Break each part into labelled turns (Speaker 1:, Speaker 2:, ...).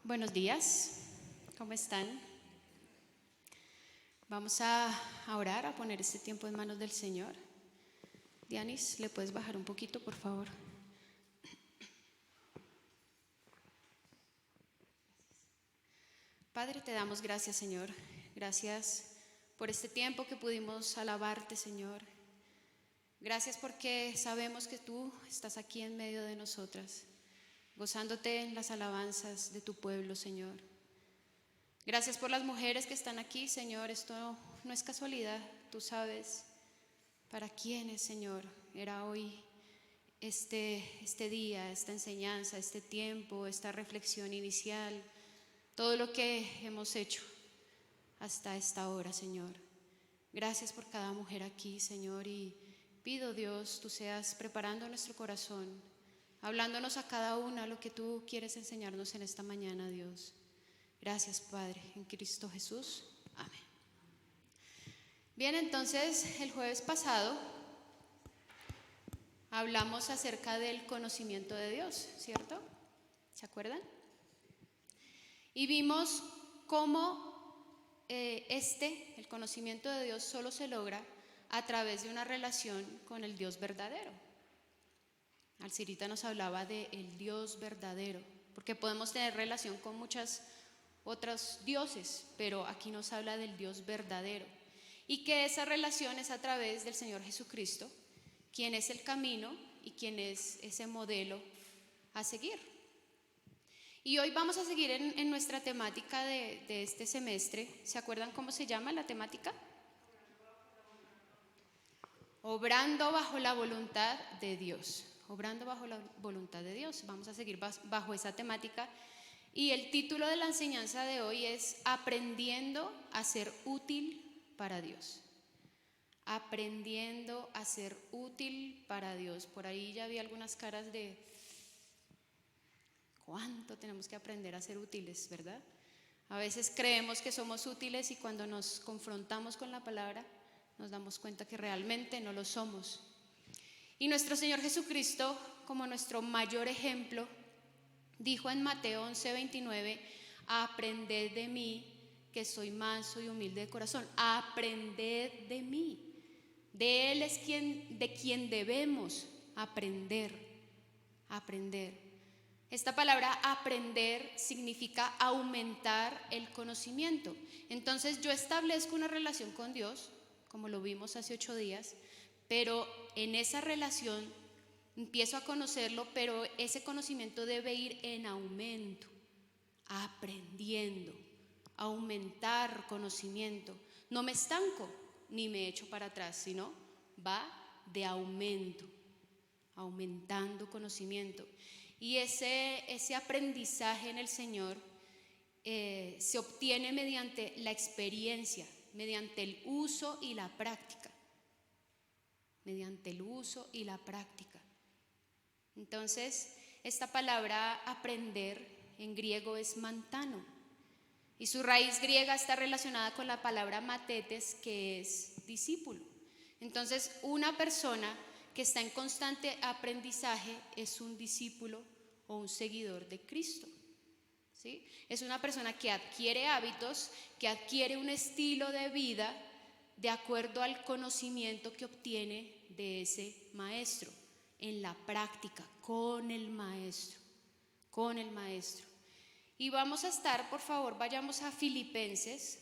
Speaker 1: Buenos días, ¿cómo están? Vamos a orar, a poner este tiempo en manos del Señor. Dianis, ¿le puedes bajar un poquito, por favor? Padre, te damos gracias, Señor. Gracias por este tiempo que pudimos alabarte, Señor. Gracias porque sabemos que tú estás aquí en medio de nosotras, gozándote en las alabanzas de tu pueblo, Señor. Gracias por las mujeres que están aquí, Señor. Esto no es casualidad, tú sabes para quiénes, Señor, era hoy este día, esta enseñanza, este tiempo, esta reflexión inicial, todo lo que hemos hecho hasta esta hora, Señor. Gracias por cada mujer aquí, Señor, y pido, Dios, tú seas preparando nuestro corazón, hablándonos a cada una lo que tú quieres enseñarnos en esta mañana, Dios. Gracias, Padre, en Cristo Jesús. Amén. Bien, entonces, el jueves pasado hablamos acerca del conocimiento de Dios, ¿cierto? ¿Se acuerdan? Y vimos cómo el conocimiento de Dios solo se logra a través de una relación con el Dios verdadero. Alcirita nos hablaba del Dios verdadero, porque podemos tener relación con muchos otros dioses, pero aquí nos habla del Dios verdadero. Y que esa relación es a través del Señor Jesucristo, quien es el camino y quien es ese modelo a seguir. Y hoy vamos a seguir en nuestra temática de este semestre. ¿Se acuerdan cómo se llama la temática? Obrando bajo la voluntad de Dios. Obrando bajo la voluntad de Dios. Vamos a seguir bajo esa temática. Y el título de la enseñanza de hoy es Aprendiendo a ser útil para Dios. Aprendiendo a ser útil para Dios. Por ahí ya vi algunas caras de cuánto tenemos que aprender a ser útiles, ¿verdad? A veces creemos que somos útiles y cuando nos confrontamos con la palabra nos damos cuenta que realmente no lo somos. Y nuestro Señor Jesucristo, como nuestro mayor ejemplo, dijo en Mateo 11:29, aprended de mí que soy manso y humilde de corazón. Aprended de mí. De Él es de quien debemos aprender. Esta palabra aprender significa aumentar el conocimiento. Entonces yo establezco una relación con Dios, como lo vimos hace 8 días, pero en esa relación empiezo a conocerlo, pero ese conocimiento debe ir en aumento, aprendiendo, aumentar conocimiento. No me estanco ni me echo para atrás, sino va de aumento, aumentando conocimiento. Y ese aprendizaje en el Señor se obtiene mediante la experiencia, mediante el uso y la práctica. Mediante el uso y la práctica. Entonces, esta palabra aprender en griego es mantano. Y su raíz griega está relacionada con la palabra matetes, que es discípulo. Entonces, una persona que está en constante aprendizaje es un discípulo o un seguidor de Cristo. ¿Sí? Es una persona que adquiere hábitos, que adquiere un estilo de vida de acuerdo al conocimiento que obtiene de ese maestro, en la práctica, con el maestro. Y vamos a estar, por favor, vayamos a Filipenses.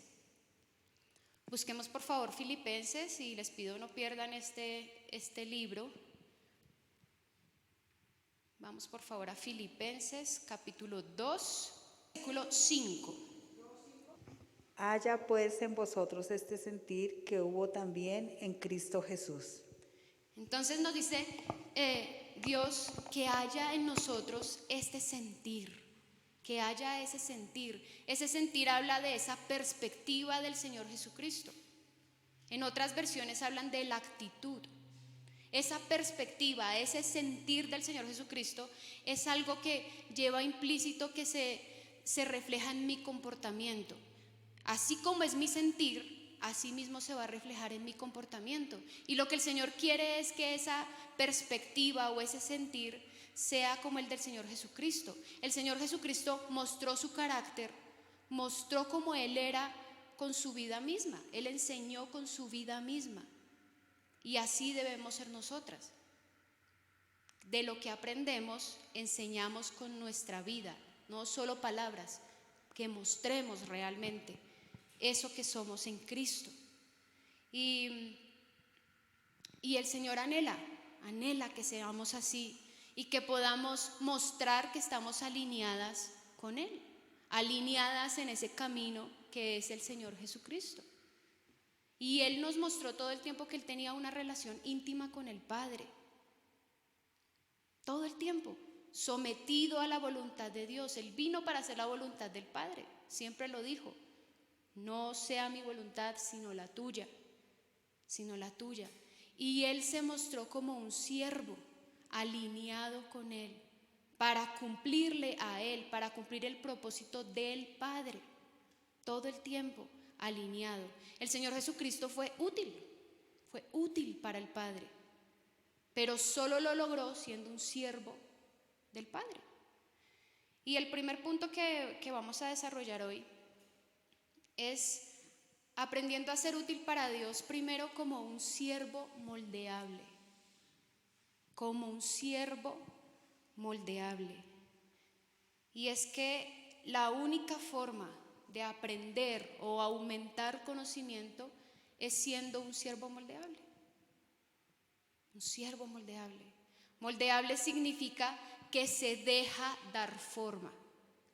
Speaker 1: Busquemos por favor Filipenses y les pido no pierdan este libro. Vamos por favor a Filipenses capítulo 2, versículo 5.
Speaker 2: Haya pues en vosotros este sentir que hubo también en Cristo Jesús.
Speaker 1: Entonces nos dice Dios que haya en nosotros este sentir. Que haya ese sentir. Ese sentir habla de esa perspectiva del Señor Jesucristo. En otras versiones hablan de la actitud. Esa perspectiva, ese sentir del Señor Jesucristo es algo que lleva implícito que se refleja en mi comportamiento. Así como es mi sentir, así mismo se va a reflejar en mi comportamiento. Y lo que el Señor quiere es que esa perspectiva o ese sentir sea como el del Señor Jesucristo. El Señor Jesucristo mostró su carácter, mostró cómo Él era con su vida misma. Él enseñó con su vida misma. Y así debemos ser nosotras. De lo que aprendemos, enseñamos con nuestra vida, no solo palabras, que mostremos realmente eso que somos en Cristo. Y el Señor anhela que seamos así y que podamos mostrar que estamos alineadas con Él, alineadas en ese camino que es el Señor Jesucristo. Y Él nos mostró todo el tiempo que Él tenía una relación íntima con el Padre. Todo el tiempo, sometido a la voluntad de Dios. Él vino para hacer la voluntad del Padre, siempre lo dijo. No sea mi voluntad, sino la tuya. Y Él se mostró como un siervo, alineado con Él, para cumplirle a Él, para cumplir el propósito del Padre. Todo el tiempo alineado. El Señor Jesucristo fue útil para el Padre, pero solo lo logró siendo un siervo del Padre. Y el primer punto que vamos a desarrollar hoy es aprendiendo a ser útil para Dios, primero como un siervo moldeable. Como un siervo moldeable. Y es que la única forma de aprender o aumentar conocimiento es siendo un siervo moldeable. Un siervo moldeable. Moldeable significa que se deja dar forma.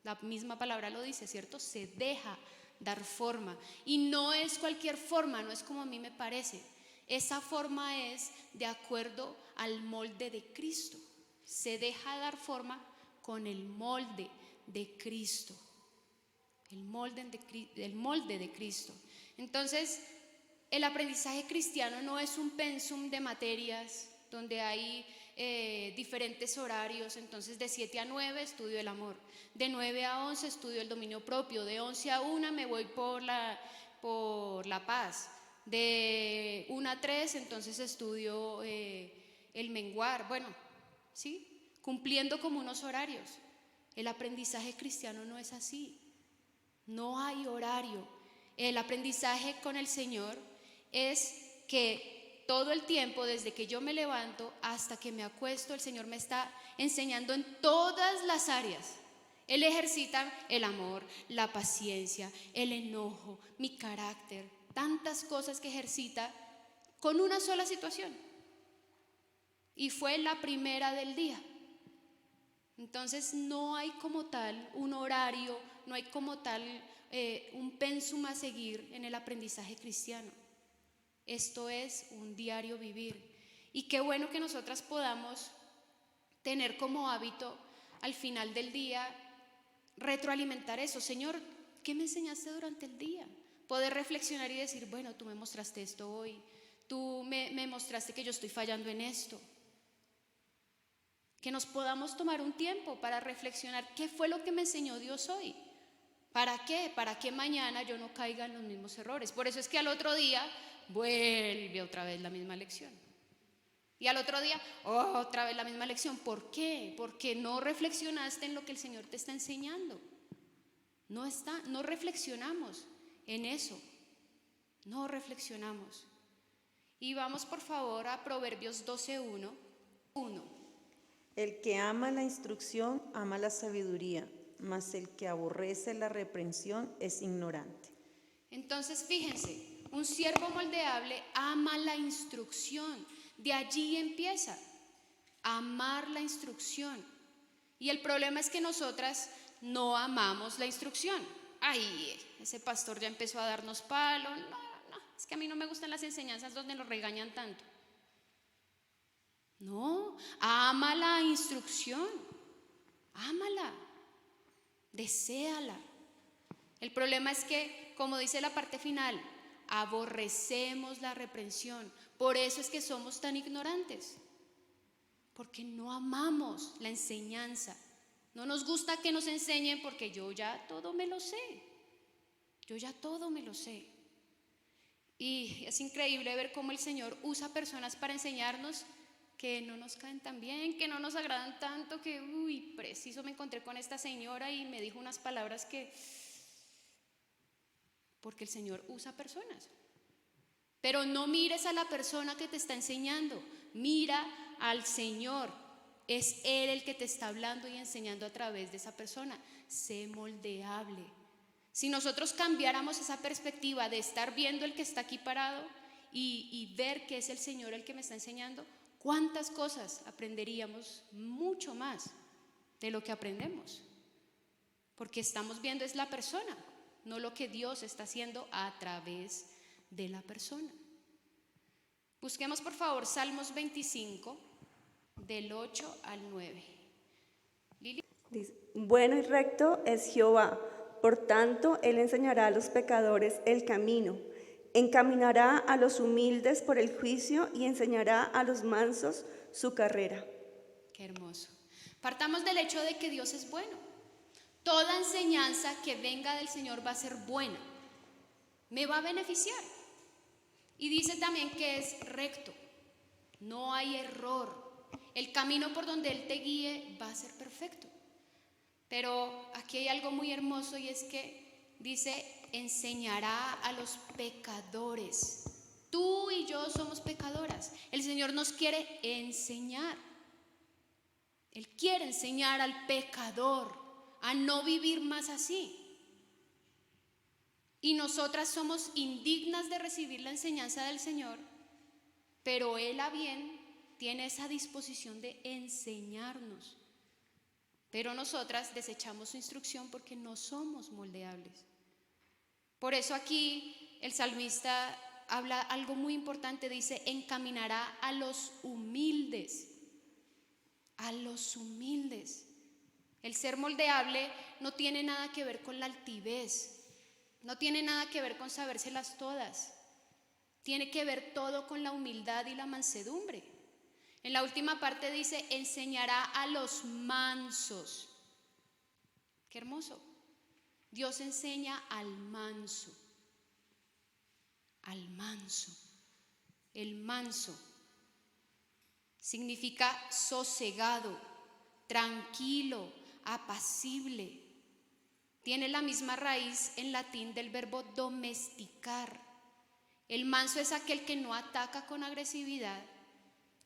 Speaker 1: La misma palabra lo dice, ¿cierto? Se deja dar forma. Y no es cualquier forma, no es como a mí me parece. Esa forma es de acuerdo al molde de Cristo. Se deja dar forma con el molde de Cristo. El molde de Cristo. Entonces, el aprendizaje cristiano no es un pensum de materias donde hay diferentes horarios. Entonces, de 7 a 9 estudio el amor, de 9 a 11 estudio el dominio propio, de 11 a 1 me voy por la paz, de 1 a 3 entonces estudio el menguar. Bueno, ¿sí? Cumpliendo como unos horarios. El aprendizaje cristiano no es así. No hay horario. El aprendizaje con el Señor es que todo el tiempo, desde que yo me levanto hasta que me acuesto, el Señor me está enseñando en todas las áreas. Él ejercita el amor, la paciencia, el enojo, mi carácter, tantas cosas que ejercita con una sola situación. Y fue la primera del día. Entonces no hay como tal un horario, no hay como tal un pensum a seguir en el aprendizaje cristiano. Esto es un diario vivir. Y qué bueno que nosotras podamos tener como hábito al final del día retroalimentar eso. Señor, ¿qué me enseñaste durante el día? Poder reflexionar y decir, bueno, tú me mostraste esto hoy, tú me mostraste que yo estoy fallando en esto. Que nos podamos tomar un tiempo para reflexionar qué fue lo que me enseñó Dios hoy. ¿Para qué? Para que mañana yo no caiga en los mismos errores. Por eso es que al otro día vuelve otra vez la misma lección. Y al otro día otra vez la misma lección. ¿Por qué? Porque no reflexionaste en lo que el Señor te está enseñando. No reflexionamos en eso. No reflexionamos. Y vamos por favor a Proverbios 12:1.
Speaker 3: El que ama la instrucción ama la sabiduría, mas el que aborrece la reprensión es ignorante.
Speaker 1: Entonces fíjense, un siervo moldeable ama la instrucción. De allí empieza, amar la instrucción. Y el problema es que nosotras no amamos la instrucción. Ay, ese pastor ya empezó a darnos palo. No, es que a mí no me gustan las enseñanzas donde nos regañan tanto. No, ama la instrucción, ámala, deséala. El problema es que, como dice la parte final, aborrecemos la reprensión. Por eso es que somos tan ignorantes, porque no amamos la enseñanza. No nos gusta que nos enseñen porque yo ya todo me lo sé. Y es increíble ver cómo el Señor usa personas para enseñarnos que no nos caen tan bien, que no nos agradan tanto, que, preciso me encontré con esta señora y me dijo unas palabras que... Porque el Señor usa personas. Pero no mires a la persona que te está enseñando, mira al Señor. Es Él el que te está hablando y enseñando a través de esa persona. Sé moldeable. Si nosotros cambiáramos esa perspectiva de estar viendo el que está aquí parado y ver que es el Señor el que me está enseñando, ¿cuántas cosas aprenderíamos? Mucho más de lo que aprendemos. Porque estamos viendo es la persona, no lo que Dios está haciendo a través de la persona. Busquemos por favor Salmos 25, del 8 al 9. Lili.
Speaker 4: Dice, bueno y recto es Jehová, por tanto Él enseñará a los pecadores el camino, encaminará a los humildes por el juicio y enseñará a los mansos su carrera.
Speaker 1: Qué hermoso. Partamos del hecho de que Dios es bueno. Toda enseñanza que venga del Señor va a ser buena, me va a beneficiar. Y dice también que es recto, no hay error. El camino por donde Él te guíe va a ser perfecto. Pero aquí hay algo muy hermoso y es que dice, enseñará a los pecadores. Tú y yo somos pecadoras. El Señor nos quiere enseñar. Él quiere enseñar al pecador a no vivir más así. Y nosotras somos indignas de recibir la enseñanza del Señor, pero Él a bien tiene esa disposición de enseñarnos. Pero nosotras desechamos su instrucción porque no somos moldeables. Por eso aquí el salmista habla algo muy importante, dice, encaminará a los humildes. A los humildes. El ser moldeable no tiene nada que ver con la altivez. No tiene nada que ver con sabérselas todas. Tiene que ver todo con la humildad y la mansedumbre. En la última parte dice, enseñará a los mansos. Qué hermoso. Dios enseña al manso. Al manso. El manso significa sosegado, tranquilo, apacible. Tiene la misma raíz en latín del verbo domesticar. El manso es aquel que no ataca con agresividad,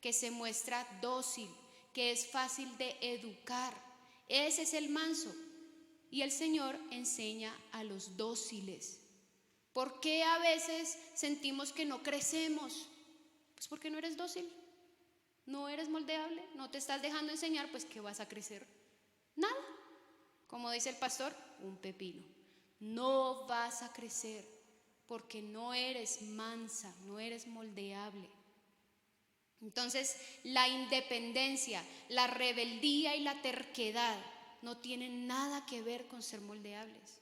Speaker 1: que se muestra dócil, que es fácil de educar. Ese es el manso. Y el Señor enseña a los dóciles. ¿Por qué a veces sentimos que no crecemos? Pues porque no eres dócil, no eres moldeable, no te estás dejando enseñar, pues ¿qué vas a crecer? Nada. Como dice el pastor, un pepino. No vas a crecer porque no eres mansa, no eres moldeable. Entonces, la independencia, la rebeldía y la terquedad no tienen nada que ver con ser moldeables.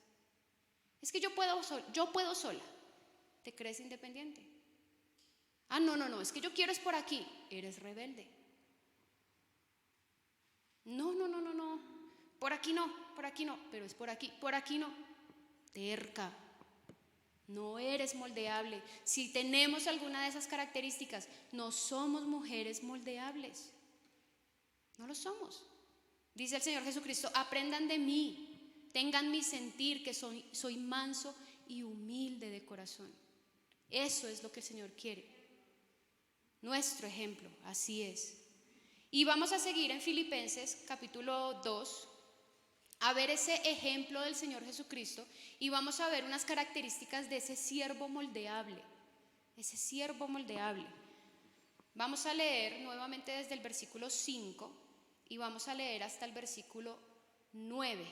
Speaker 1: Es que yo puedo sola. ¿Te crees independiente? Ah, no, es que yo quiero es por aquí. Eres rebelde. No. Por aquí no, pero es por aquí no. Terca. No eres moldeable. Si tenemos alguna de esas características, no somos mujeres moldeables. No lo somos. Dice el Señor Jesucristo, aprendan de mí, tengan mi sentir, que soy manso y humilde de corazón. Eso es lo que el Señor quiere. Nuestro ejemplo, así es. Y vamos a seguir en Filipenses capítulo 2, a ver ese ejemplo del Señor Jesucristo y vamos a ver unas características de ese siervo moldeable. Ese siervo moldeable. Vamos a leer nuevamente desde el versículo 5 y vamos a leer hasta el versículo 9.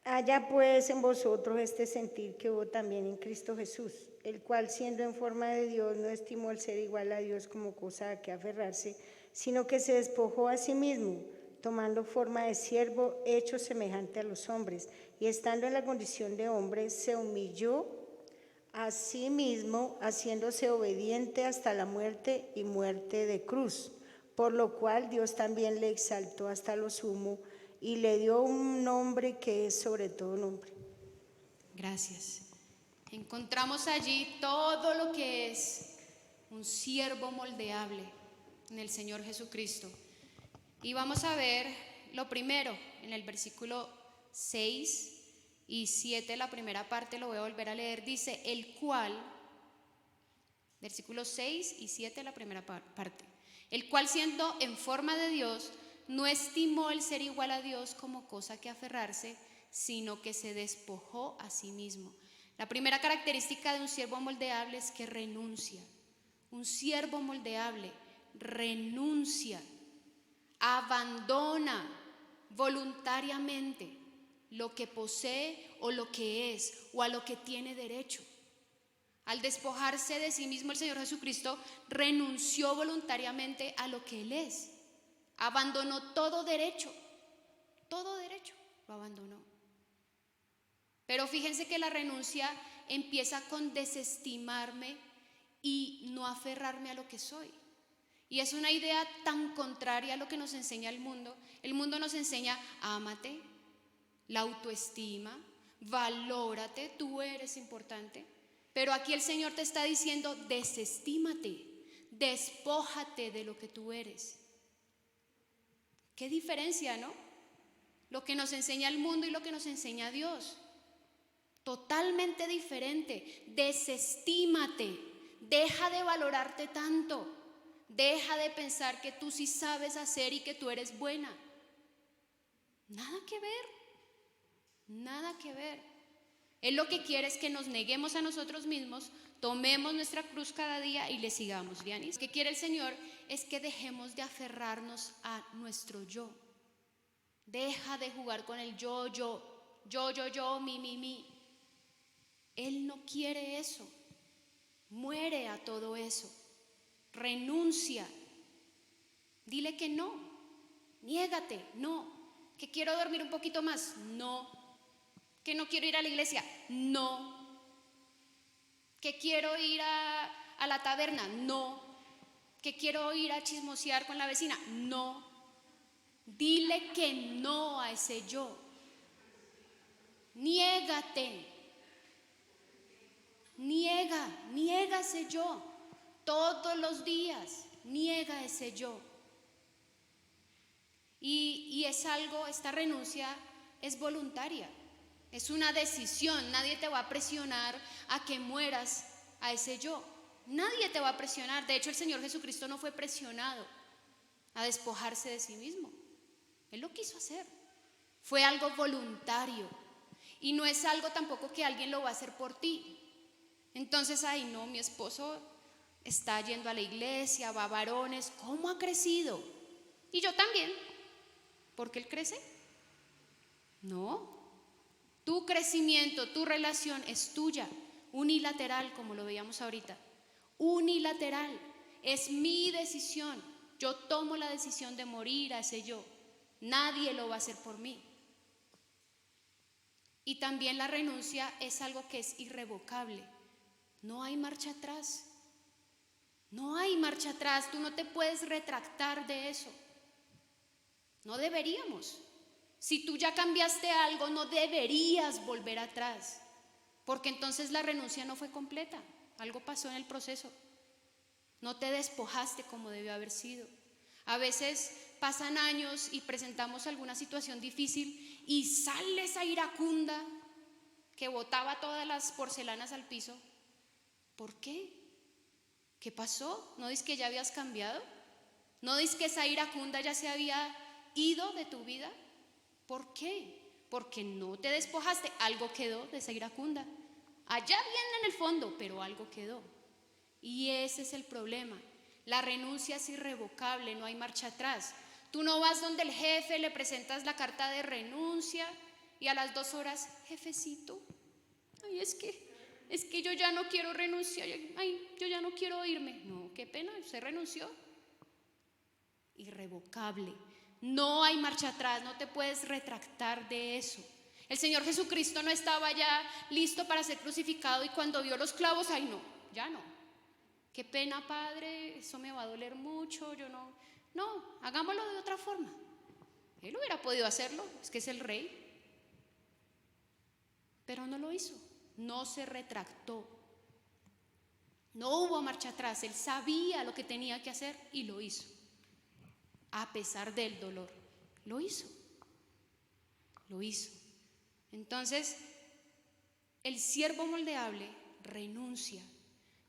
Speaker 5: Haya pues en vosotros este sentir que hubo también en Cristo Jesús, el cual siendo en forma de Dios no estimó el ser igual a Dios como cosa a que aferrarse, sino que se despojó a sí mismo, tomando forma de siervo, hecho semejante a los hombres, y estando en la condición de hombre, se humilló a sí mismo, haciéndose obediente hasta la muerte y muerte de cruz, por lo cual Dios también le exaltó hasta lo sumo y le dio un nombre que es sobre todo nombre.
Speaker 1: Gracias. Encontramos allí todo lo que es un siervo moldeable. en el Señor Jesucristo. Y vamos a ver lo primero en el versículo 6 y 7, la primera parte, lo voy a volver a leer, dice, el cual, versículos 6 y 7, la primera parte, el cual siendo en forma de Dios, no estimó el ser igual a Dios como cosa que aferrarse, sino que se despojó a sí mismo. La primera característica de un siervo moldeable es que renuncia. Un siervo moldeable renuncia, abandona voluntariamente lo que posee o lo que es o a lo que tiene derecho. Al despojarse de sí mismo, el Señor Jesucristo renunció voluntariamente a lo que Él es. Abandonó todo derecho lo abandonó. Pero fíjense que la renuncia empieza con desestimarme y no aferrarme a lo que soy. Y es una idea tan contraria a lo que nos enseña el mundo. El mundo nos enseña, ámate, la autoestima, valórate, tú eres importante. Pero aquí el Señor te está diciendo, desestímate, despójate de lo que tú eres. Qué diferencia, ¿no? Lo que nos enseña el mundo y lo que nos enseña Dios. Totalmente diferente. Desestímate, deja de valorarte tanto, deja de pensar que tú sí sabes hacer y que tú eres buena. Nada que ver, nada que ver. Él lo que quiere es que nos neguemos a nosotros mismos, tomemos nuestra cruz cada día y le sigamos, Dianis. Lo que quiere el Señor es que dejemos de aferrarnos a nuestro yo. Deja de jugar con el yo, mi. Él no quiere eso. Muere a todo eso. Renuncia. Dile que no. Niégate, no. Que quiero dormir un poquito más, no. Que no quiero ir a la iglesia, no. Que quiero ir a la taberna, no. Que quiero ir a chismosear con la vecina, no. Dile que no a ese yo. Niégate. Niega ese yo. Todos los días, niega ese yo. Y es algo, esta renuncia es voluntaria. Es una decisión. Nadie te va a presionar a que mueras a ese yo. Nadie te va a presionar. De hecho, el Señor Jesucristo no fue presionado a despojarse de sí mismo. Él lo quiso hacer. Fue algo voluntario. Y no es algo tampoco que alguien lo va a hacer por ti. Entonces, ay no, mi esposo está yendo a la iglesia, va a varones, ¿cómo ha crecido? Y yo también. ¿Por qué él crece? No. Tu crecimiento, tu relación es tuya, unilateral, como lo veíamos ahorita. Unilateral. Es mi decisión. Yo tomo la decisión de morir a ese yo. Nadie lo va a hacer por mí. Y también la renuncia es algo que es irrevocable. No hay marcha atrás. No hay marcha atrás. Tú no te puedes retractar de eso. No deberíamos. Si tú ya cambiaste algo, no deberías volver atrás. Porque entonces la renuncia no fue completa. Algo pasó en el proceso. No te despojaste como debió haber sido. A veces pasan años y presentamos alguna situación difícil y sale esa iracunda que botaba todas las porcelanas al piso. ¿Por qué? ¿Qué pasó? ¿No dices que ya habías cambiado? ¿No dices que esa iracunda ya se había ido de tu vida? ¿Por qué? Porque no te despojaste. Algo quedó de esa iracunda. Allá bien en el fondo, pero algo quedó. Y ese es el problema. La renuncia es irrevocable, no hay marcha atrás. Tú no vas donde el jefe, le presentas la carta de renuncia y a las 2 horas, jefecito, ay, es que yo ya no quiero renunciar, ay, yo ya no quiero irme. No, qué pena, usted renunció. Irrevocable. No hay marcha atrás, no te puedes retractar de eso. El Señor Jesucristo no estaba ya listo para ser crucificado y cuando vio los clavos, ay no, ya no. Qué pena, Padre, eso me va a doler mucho, yo no. No, hagámoslo de otra forma. Él hubiera podido hacerlo, es que es el rey. Pero no lo hizo, no se retractó. No hubo marcha atrás, él sabía lo que tenía que hacer y lo hizo. a pesar del dolor. Lo hizo. Lo hizo. Entonces, el siervo moldeable renuncia,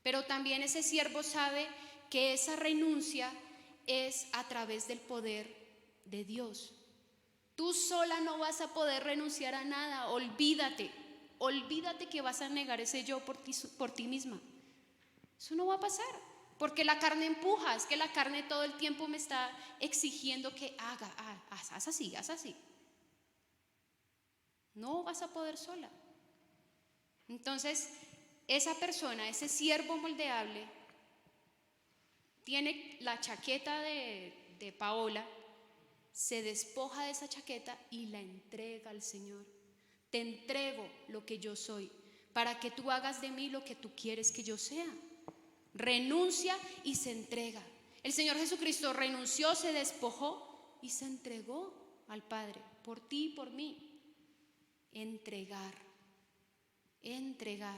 Speaker 1: pero también ese siervo sabe que esa renuncia es a través del poder de Dios. Tú sola no vas a poder renunciar a nada, olvídate que vas a negar ese yo por ti misma. Eso no va a pasar, porque la carne empuja, es que la carne todo el tiempo me está exigiendo que haz así, haz así. No vas a poder sola. Entonces, esa persona, ese siervo moldeable, tiene la chaqueta de Paola, se despoja de esa chaqueta y la entrega al Señor. Te entrego lo que yo soy, para que tú hagas de mí lo que tú quieres que yo sea. Renuncia y se entrega. El Señor Jesucristo renunció, se despojó y se entregó al Padre, por ti y por mí. Entregar. Entrega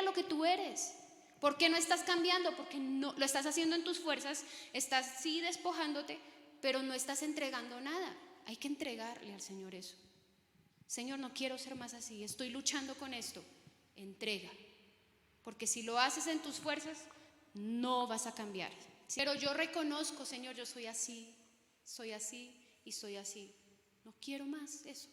Speaker 1: lo que tú eres. ¿Por qué no estás cambiando? Porque no lo estás haciendo en tus fuerzas, estás sí despojándote, pero no estás entregando nada. Hay que entregarle al Señor eso. Señor, no quiero ser más así, estoy luchando con esto. Entrega. Porque si lo haces en tus fuerzas, no vas a cambiar. Pero yo reconozco, Señor, yo soy así y soy así. No quiero más eso.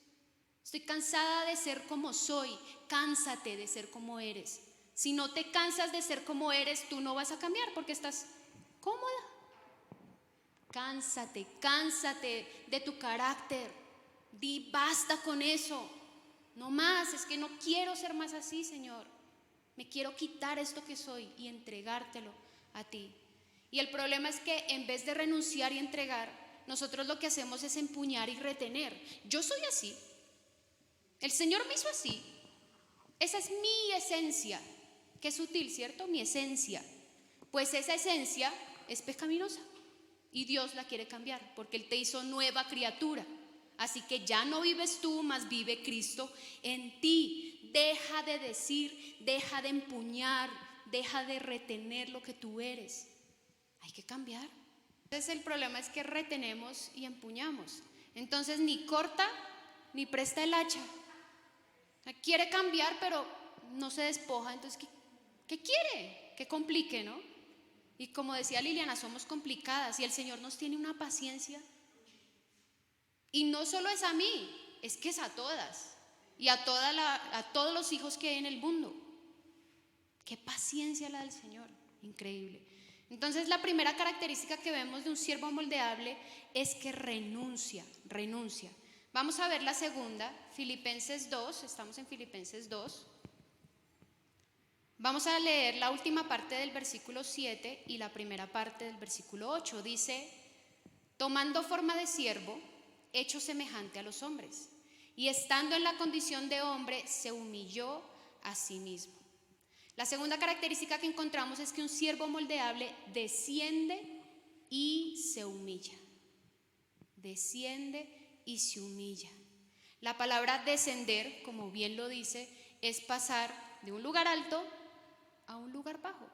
Speaker 1: Estoy cansada de ser como soy. Cánsate de ser como eres. Si no te cansas de ser como eres, tú no vas a cambiar porque estás cómoda. Cánsate de tu carácter. Di basta con eso. No más, es que no quiero ser más así, Señor. Me quiero quitar esto que soy y entregártelo a ti. Y el problema es que en vez de renunciar y entregar, nosotros lo que hacemos es empuñar y retener. Yo soy así. El Señor me hizo así. Esa es mi esencia. Qué sutil, ¿cierto? Mi esencia. Pues esa esencia es pecaminosa y Dios la quiere cambiar porque Él te hizo nueva criatura. Así que ya no vives tú, más vive Cristo en ti. Deja de decir, deja de empuñar, deja de retener lo que tú eres. Hay que cambiar. Entonces el problema es que retenemos y empuñamos. Entonces ni corta ni presta el hacha. Quiere cambiar, pero no se despoja. Entonces, ¿qué quiere? Que complique, ¿no? Y como decía Liliana, somos complicadas y el Señor nos tiene una paciencia. Y no solo es a mí, es que es a todas. Y a todos los hijos que hay en el mundo. Qué paciencia la del Señor, increíble. Entonces la primera característica que vemos de un siervo moldeable es que renuncia. Vamos a ver la segunda, Filipenses 2, estamos en Filipenses 2. Vamos a leer la última parte del versículo 7 y la primera parte del versículo 8. Dice, tomando forma de siervo, hecho semejante a los hombres, y estando en la condición de hombre, se humilló a sí mismo. La segunda característica que encontramos es que un siervo moldeable desciende y se humilla. Desciende y se humilla. La palabra descender, como bien lo dice, es pasar de un lugar alto a un lugar bajo.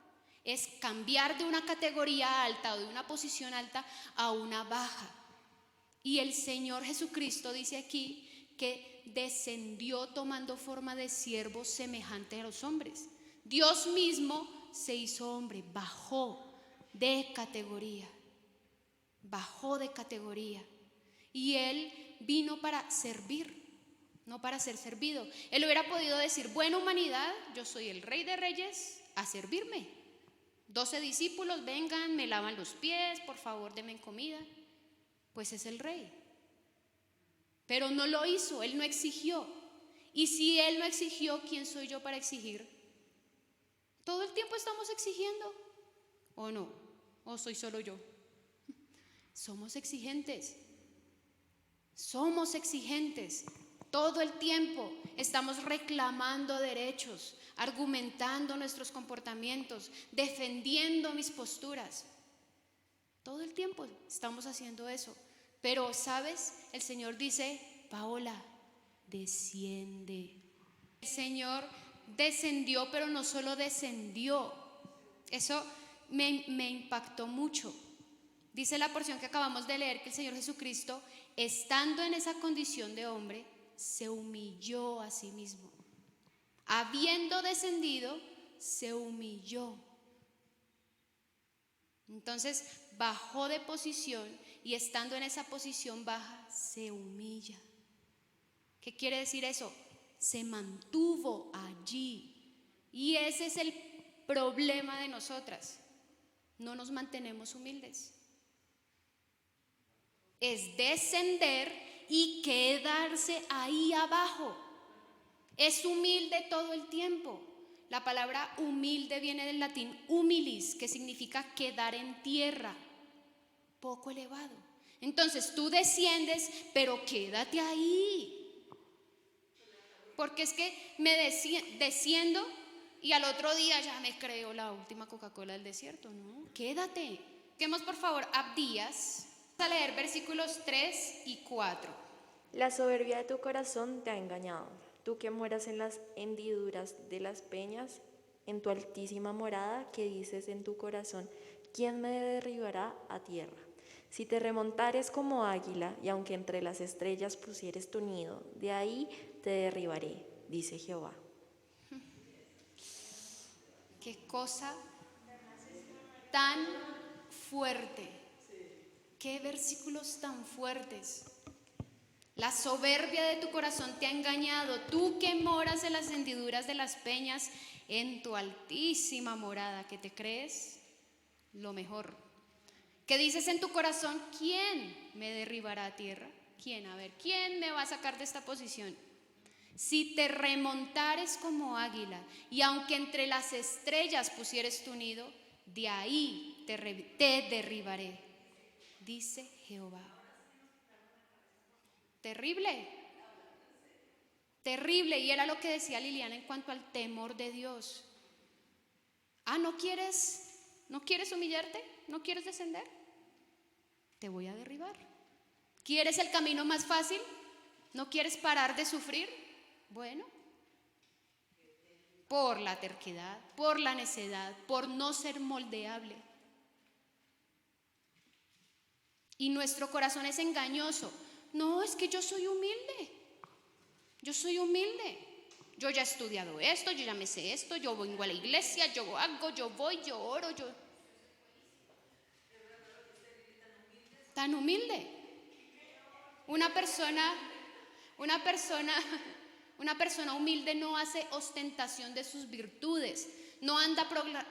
Speaker 1: Es cambiar de una categoría alta o de una posición alta a una baja. Y el Señor Jesucristo dice aquí que descendió tomando forma de siervo semejante a los hombres. Dios mismo se hizo hombre, bajó de categoría. Y Él vino para servir, no para ser servido. Él hubiera podido decir, buena humanidad, yo soy el Rey de Reyes, a servirme. 12 discípulos, vengan, me lavan los pies, por favor, denme comida. Pues es el Rey. Pero no lo hizo, Él no exigió. Y si Él no exigió, ¿quién soy yo para exigir? ¿Todo el tiempo estamos exigiendo? ¿O no? ¿O soy solo yo? Somos exigentes. Todo el tiempo estamos reclamando derechos, argumentando nuestros comportamientos, defendiendo mis posturas. Todo el tiempo estamos haciendo eso. Pero, ¿sabes? El Señor dice, Paola, desciende. El Señor descendió, pero no solo descendió. Eso me impactó mucho. Dice la porción que acabamos de leer que el Señor Jesucristo, estando en esa condición de hombre, se humilló a sí mismo. Habiendo descendido, se humilló. Entonces bajó de posición y estando en esa posición baja, se humilla. ¿Qué quiere decir eso? Se mantuvo allí. Y ese es el problema de nosotras. No nos mantenemos humildes. Es descender y quedarse ahí abajo. Es humilde todo el tiempo. La palabra humilde viene del latín humilis, que significa quedar en tierra, poco elevado. Entonces tú desciendes, pero quédate ahí. Porque es que me desciendo y al otro día ya me creo la última Coca-Cola del desierto. No, quédate. Busquemos por favor Abdías. Vamos a leer versículos 3 y 4.
Speaker 6: La soberbia de tu corazón te ha engañado. Tú que moras en las hendiduras de las peñas, en tu altísima morada, que dices en tu corazón, ¿quién me derribará a tierra? Si te remontares como águila, y aunque entre las estrellas pusieres tu nido, de ahí te derribaré, dice Jehová.
Speaker 1: Qué cosa tan fuerte. Qué versículos tan fuertes. La soberbia de tu corazón te ha engañado. Tú que moras en las hendiduras de las peñas, en tu altísima morada, que te crees lo mejor. ¿Qué dices en tu corazón? ¿Quién me derribará a tierra? ¿Quién? A ver, ¿quién me va a sacar de esta posición? Si te remontares como águila, y aunque entre las estrellas pusieres tu nido, de ahí te derribaré, dice Jehová. Terrible, terrible. Y era lo que decía Liliana en cuanto al temor de Dios. ¿No quieres humillarte? ¿No quieres descender? Te voy a derribar. ¿Quieres el camino más fácil? ¿No quieres parar de sufrir? Bueno, por la terquedad, por la necedad, por no ser moldeable. Y nuestro corazón es engañoso. No, es que yo soy humilde. Yo soy humilde. Yo ya he estudiado esto, yo ya me sé esto, yo vengo a la iglesia, yo hago, yo voy, yo oro, yo. Tan humilde. Una persona humilde no hace ostentación de sus virtudes, no anda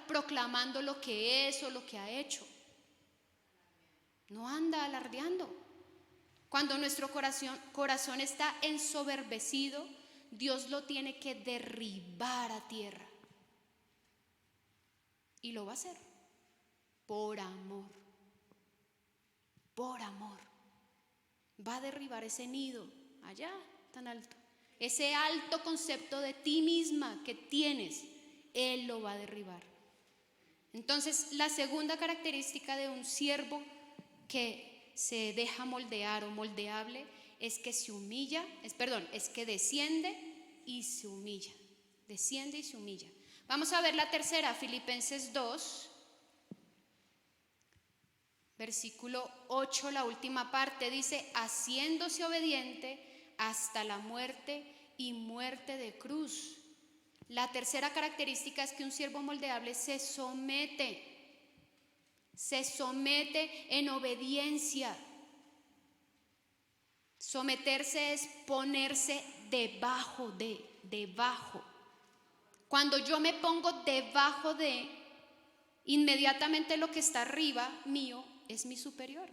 Speaker 1: proclamando lo que es o lo que ha hecho. No anda alardeando. Cuando nuestro corazón está ensoberbecido, Dios lo tiene que derribar a tierra. Y lo va a hacer por amor. Por amor. Va a derribar ese nido allá tan alto. Ese alto concepto de ti misma que tienes, Él lo va a derribar. Entonces, la segunda característica de un siervo que se deja moldear o moldeable es que es que desciende y se humilla. Desciende y se humilla. Vamos a ver la tercera, Filipenses 2, versículo 8, la última parte dice, haciéndose obediente hasta la muerte y muerte de cruz. La tercera característica es que un siervo moldeable se somete en obediencia. Someterse es ponerse debajo. Cuando yo me pongo debajo de, inmediatamente lo que está arriba mío es mi superior,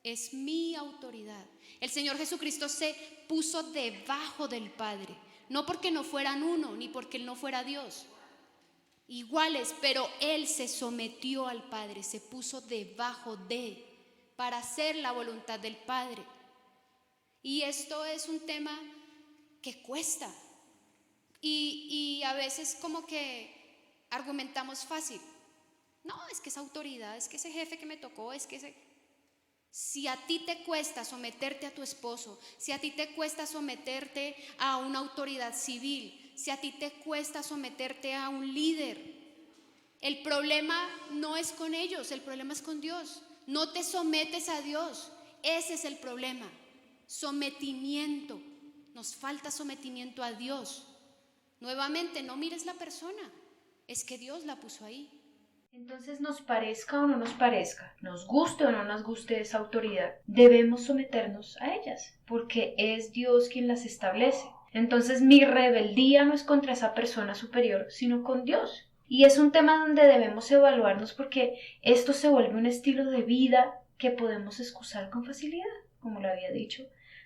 Speaker 1: es mi autoridad. El Señor Jesucristo se puso debajo del Padre, no porque no fueran uno, ni porque Él no fuera Dios. Iguales, pero Él se sometió al Padre, se puso debajo de, para hacer la voluntad del Padre. Y esto es un tema que cuesta. Y a veces como que argumentamos fácil. No, es que esa autoridad, es que ese jefe que me tocó, Si a ti te cuesta someterte a tu esposo, si a ti te cuesta someterte a una autoridad civil, si a ti te cuesta someterte a un líder, el problema no es con ellos, el problema es con Dios. no te sometes a Dios. Ese es el problema. Sometimiento. Nos falta sometimiento a Dios. Nuevamente, no mires la persona. Es que Dios la puso ahí.
Speaker 7: Entonces, nos parezca o no nos parezca, nos guste o no nos guste esa autoridad, debemos someternos a ellas, porque es Dios quien las establece. Entonces, mi rebeldía no es contra esa persona superior, sino con Dios. Y es un tema donde debemos evaluarnos, porque esto se vuelve un estilo de vida que podemos excusar con facilidad, como lo había dicho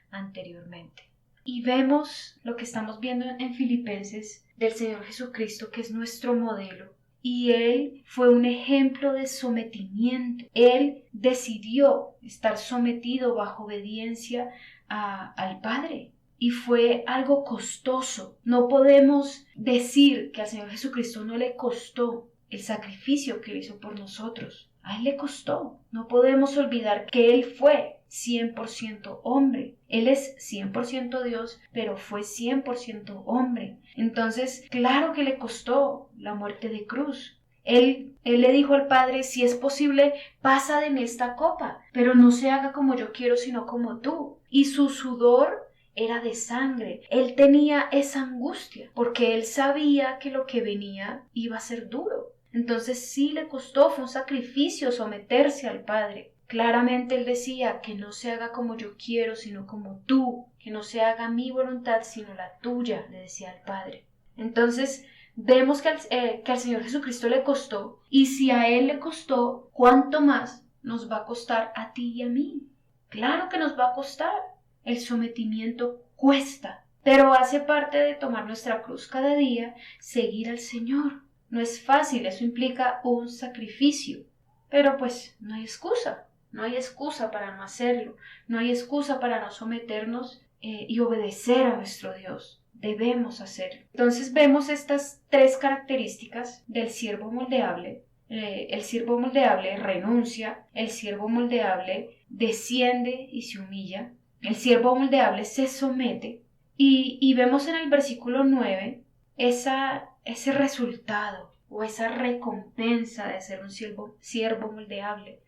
Speaker 7: anteriormente. Y vemos lo que estamos viendo en Filipenses del Señor Jesucristo, que es nuestro modelo. Y Él fue un ejemplo de sometimiento. Él decidió estar sometido bajo obediencia al Padre. Y fue algo costoso. No podemos decir que al Señor Jesucristo no le costó el sacrificio que Él hizo por nosotros. A Él le costó. No podemos olvidar que Él fue 100% hombre. Él es 100% Dios, pero fue 100% hombre. Entonces, claro que le costó la muerte de cruz. Él le dijo al Padre, si es posible, pasa de mí esta copa, pero no se haga como yo quiero, sino como tú. Y su sudor era de sangre. Él tenía esa angustia, porque él sabía que lo que venía iba a ser duro. Entonces sí le costó, fue un sacrificio someterse al Padre. Claramente él decía que no se haga como yo quiero, sino como tú, que no se haga mi voluntad, sino la tuya, le decía al Padre. Entonces vemos que al Señor Jesucristo le costó, y si a Él le costó, ¿cuánto más nos va a costar a ti y a mí? Claro que nos va a costar. El sometimiento cuesta, pero hace parte de tomar nuestra cruz cada día, seguir al Señor. No es fácil, eso implica un sacrificio, pero pues no hay excusa. No hay excusa para no hacerlo, no hay excusa para no someternos y obedecer a nuestro Dios. Debemos hacerlo. Entonces vemos estas tres características del siervo moldeable. El siervo moldeable renuncia, el siervo moldeable desciende y se humilla, el siervo moldeable se somete y vemos en el versículo 9 ese resultado o esa recompensa de ser un siervo moldeable.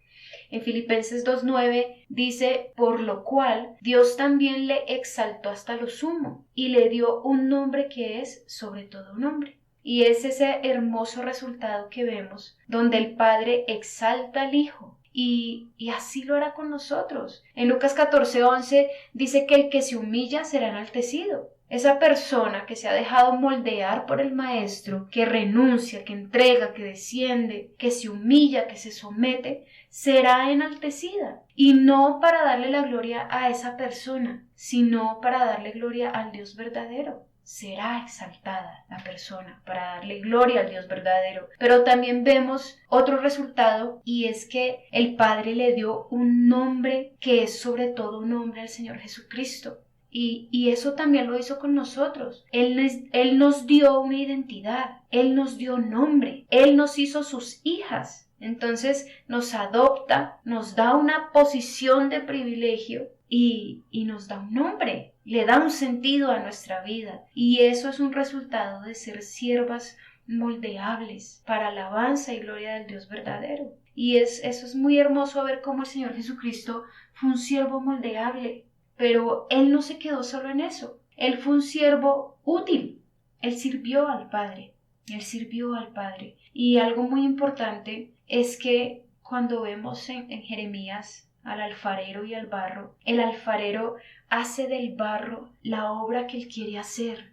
Speaker 7: En Filipenses 2:9 dice, por lo cual Dios también le exaltó hasta lo sumo y le dio un nombre que es sobre todo nombre. Y es ese hermoso resultado que vemos, donde el Padre exalta al Hijo. Y así lo hará con nosotros. En Lucas 14:11 dice que el que se humilla será enaltecido. Esa persona que se ha dejado moldear por el Maestro, que renuncia, que entrega, que desciende, que se humilla, que se somete, será enaltecida. Y no para darle la gloria a esa persona, sino para darle gloria al Dios verdadero. Será exaltada la persona para darle gloria al Dios verdadero. Pero también vemos otro resultado, y es que el Padre le dio un nombre que es sobre todo un nombre al Señor Jesucristo. Y eso también lo hizo con nosotros. Él nos dio una identidad, Él nos dio nombre, Él nos hizo sus hijas. Entonces nos adopta, nos da una posición de privilegio y nos da un nombre, le da un sentido a nuestra vida. Y eso es un resultado de ser siervas moldeables para alabanza y gloria del Dios verdadero. Y eso es muy hermoso ver cómo el Señor Jesucristo fue un siervo moldeable. Pero Él no se quedó solo en eso. Él fue un siervo útil. Él sirvió al Padre. Él sirvió al Padre. Y algo muy importante es que cuando vemos en Jeremías al alfarero y al barro, el alfarero hace del barro la obra que él quiere hacer,